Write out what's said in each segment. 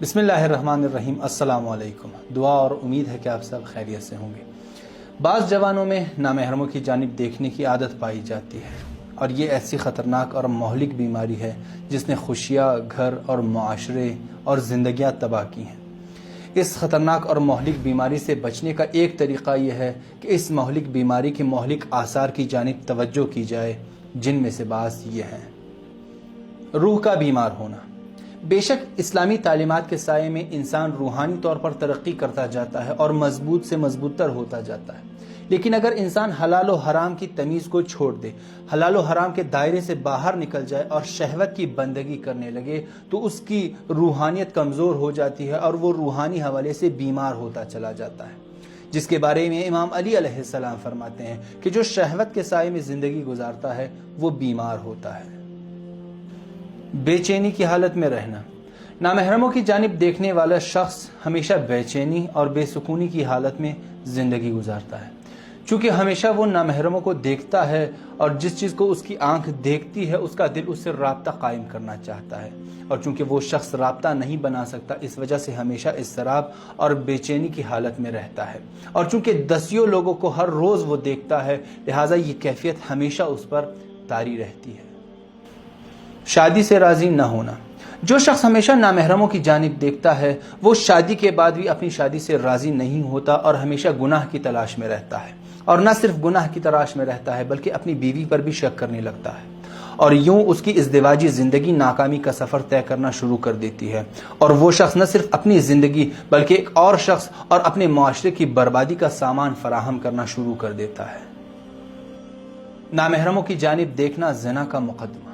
बिस्मिल्लाहिर्रहमानिर्रहीम। अस्सलाम वालेकुम। दुआ और उम्मीद है कि आप सब खैरियत से होंगे। बाज़ जवानों में नामहरमों की जानिब देखने की आदत पाई जाती है और ये ऐसी ख़तरनाक और महलिक बीमारी है जिसने खुशियाँ, घर और माशरे और ज़िंदगियाँ तबाह की हैं। इस ख़तरनाक और महलिक बीमारी से बचने का एक तरीक़ा यह है कि इस महलिक बीमारी के महलिक आसार की जानिब तवज्जो की जाए, जिनमें से बाज़ ये हैं। रूह का बीमार होना। बेशक इस्लामी तालीमात के साये में इंसान रूहानी तौर पर तरक्की करता जाता है और मजबूत से मजबूतर होता जाता है, लेकिन अगर इंसान हलाल व हराम की तमीज़ को छोड़ दे, हलाल व हराम के दायरे से बाहर निकल जाए और शहवत की बंदगी करने लगे तो उसकी रूहानियत कमज़ोर हो जाती है और वो रूहानी हवाले से बीमार होता चला जाता है, जिसके बारे में इमाम अली अलैहिस्सलाम फरमाते हैं कि जो शहवत के साये में ज़िंदगी गुजारता है वो बीमार होता है। बेचैनी की हालत में रहना। नामहरमों की जानिब देखने वाला शख्स हमेशा बेचैनी और बेसुकूनी की हालत में ज़िंदगी गुजारता है। चूँकि हमेशा वो नामहरमों को देखता है और जिस चीज़ को उसकी आंख देखती है उसका दिल उससे राब्ता कायम करना चाहता है, और चूँकि वो शख्स राब्ता नहीं बना सकता, इस वजह से हमेशा इज़्तिराब और बेचैनी की हालत में रहता है। और चूँकि दसियों लोगों को हर रोज़ वो देखता है, लिहाजा ये कैफियत हमेशा उस पर तारी रहती है। शादी से राज़ी न होना। जो शख्स हमेशा नामहरमों की जानिब देखता है वो शादी के बाद भी अपनी शादी से राज़ी नहीं होता और हमेशा गुनाह की तलाश में रहता है, और न सिर्फ गुनाह की तलाश में रहता है बल्कि अपनी बीवी पर भी शक करने लगता है, और यूं उसकी इज़्दिवाजी ज़िंदगी नाकामी का सफ़र तय करना शुरू कर देती है, और वो शख्स न सिर्फ अपनी ज़िंदगी बल्कि एक और शख्स और अपने माशरे की बर्बादी का सामान फराहम करना शुरू कर देता है। नामहरमों की जानिब देखना ज़िना का मुकदमा।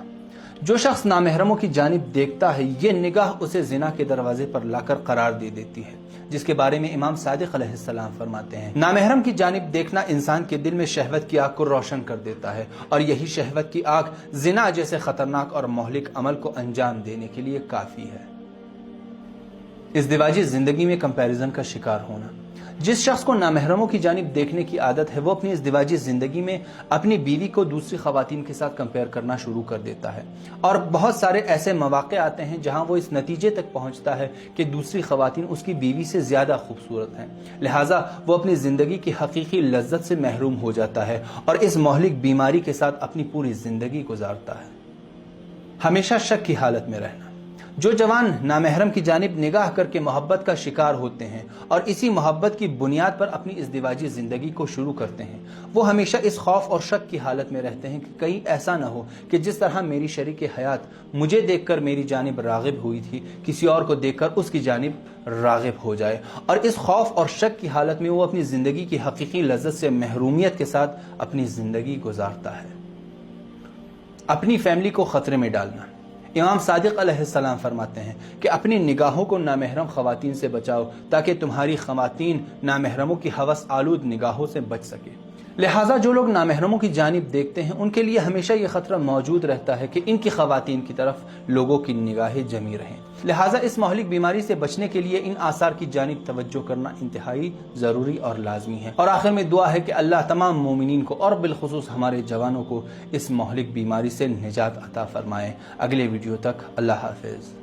जो शख्स नामहरमों की जानिब देखता है ये निगाह उसे ज़िना के दरवाजे पर लाकर करार दे देती है, जिसके बारे में इमाम सादिक अलैहिस्सलाम फरमाते हैं, नामहरम की जानिब देखना इंसान के दिल में शहवत की आग को रोशन कर देता है, और यही शहवत की आग ज़िना जैसे खतरनाक और महलिक अमल को अंजाम देने के लिए काफ़ी है। इज़्दिवाजी ज़िंदगी में कंपैरिजन का शिकार होना। जिस शख्स को नामहरमों की जानिब देखने की आदत है वो अपनी इज़्दिवाजी ज़िंदगी में अपनी बीवी को दूसरी ख़वातीन के साथ कंपेयर करना शुरू कर देता है, और बहुत सारे ऐसे मौक़े आते हैं जहां वो इस नतीजे तक पहुंचता है कि दूसरी ख़वातीन उसकी बीवी से ज़्यादा खूबसूरत हैं, लिहाजा वो अपनी ज़िंदगी की हकीकी लज्जत से महरूम हो जाता है और इस महलिक बीमारी के साथ अपनी पूरी ज़िंदगी गुजारता है। हमेशा शक की हालत में रहना। जो जवान नामहरम की जानिब निगाह करके मोहब्बत का शिकार होते हैं और इसी मोहब्बत की बुनियाद पर अपनी इज़्दिवाजी ज़िंदगी को शुरू करते हैं, वो हमेशा इस खौफ और शक की हालत में रहते हैं कि कहीं ऐसा न हो कि जिस तरह मेरी शरीक हयात मुझे देखकर मेरी जानिब राग़िब हुई थी, किसी और को देखकर उसकी जानिब राग़िब हो जाए, और इस खौफ और शक की हालत में वो अपनी ज़िंदगी की हकीकी लज्जत से महरूमियत के साथ अपनी ज़िंदगी गुजारता है। अपनी फैमिली को ख़तरे में डालना। इमाम सादिक अलैहिस्सलाम फरमाते हैं कि अपनी निगाहों को नामहरम ख़वातीन से बचाओ ताकि तुम्हारी ख़वातीन नामहरमों की हवस आलूद निगाहों से बच सके। लिहाजा जो लोग नामहरमों की जानिब देखते हैं उनके लिए हमेशा ये ख़तरा मौजूद रहता है कि इनकी ख़वातीन की तरफ लोगों की निगाहें जमी रहें। लिहाजा इस महलिक बीमारी से बचने के लिए इन आसार की जानिब तवज्जो करना इंतहाई ज़रूरी और लाजमी है। और आखिर में दुआ है कि अल्लाह तमाम मोमिनीन को और बिलखुसूस हमारे जवानों को इस महलिक बीमारी से निजात अता फरमाए। अगले वीडियो तक अल्लाह हाफ़िज़।